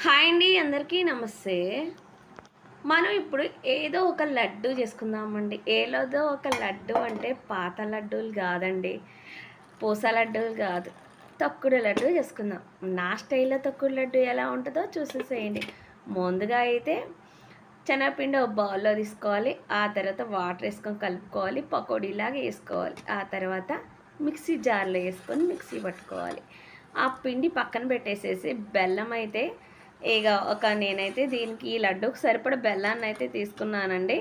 Hi అండి, అందరికీ నమస్తే. మనం ఇప్పుడు ఏదో ఒక లడ్డు చేసుకుందామండి. ఏదో ఒక లడ్డు అంటే పాత లడ్డూలు కాదండి, పూస లడ్డూలు కాదు, తొక్కుడు లడ్డు చేసుకుందాం. నా స్టైల్లో తొక్కుడు లడ్డు ఎలా ఉంటుందో చూసేసేయండి. ముందుగా అయితే శనగపిండి ఒక బౌల్లో తీసుకోవాలి. ఆ తర్వాత వాటర్ వేసుకొని కలుపుకోవాలి, పకోడీలాగా వేసుకోవాలి. ఆ తర్వాత మిక్సీ జార్లో వేసుకొని మిక్సీ పట్టుకోవాలి. ఆ పిండి పక్కన పెట్టేసేసి బెల్లం అయితే నేనైతే దీనికి ఈ లడ్డూకి సరిపడ బెల్లాన్ని అయితే తీసుకున్నానండి.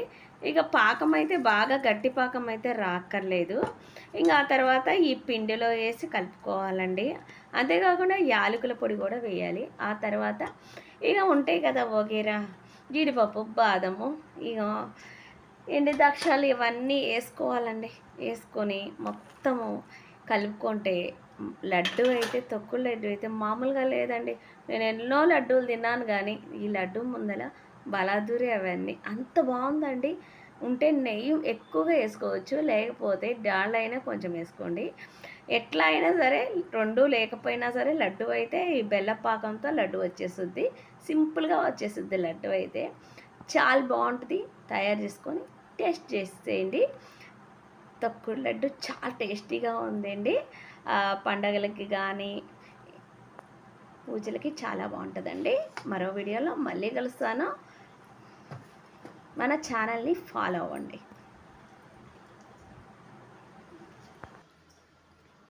ఇక పాకం అయితే బాగా గట్టి పాకం అయితే రాక్కర్లేదు. ఇంకా ఆ తర్వాత ఈ పిండిలో వేసి కలుపుకోవాలండి. అంతేకాకుండా యాలకుల పొడి కూడా వేయాలి. ఆ తర్వాత ఇక ఉంటాయి కదా వగేరా, జీడిపప్పు, బాదము, ఇక ఎండు ద్రాక్షాలు ఇవన్నీ వేసుకోవాలండి. వేసుకొని మొత్తము కలుపుకుంటే లడ్డు అయితే, తొక్కుడు లడ్డు అయితే మామూలుగా లేదండి. నేను ఎన్నో లడ్డూలు తిన్నాను, కానీ ఈ లడ్డు ముందల బలాదూరి అవన్నీ అంత బాగుందండి. ఉంటే నెయ్యి ఎక్కువగా వేసుకోవచ్చు, లేకపోతే డాల్డా అయినా కొంచెం వేసుకోండి. ఎట్లా అయినా సరే, రెండు లేకపోయినా సరే లడ్డు అయితే ఈ బెల్లపాకంతో లడ్డు వచ్చేస్తుంది. సింపుల్గా వచ్చేస్తుంది లడ్డు అయితే. చాలా బాగుంటుంది. తయారు చేసుకొని టేస్ట్ చేసేయండి. తొక్కుడు లడ్డు చాలా టేస్టీగా ఉందండి. పండగలకి కానీ పూజలకి చాలా బాగుంటుందండి. మరో వీడియోలో మళ్ళీ కలుస్తాను. మన ఛానల్ని ఫాలో అవ్వండి.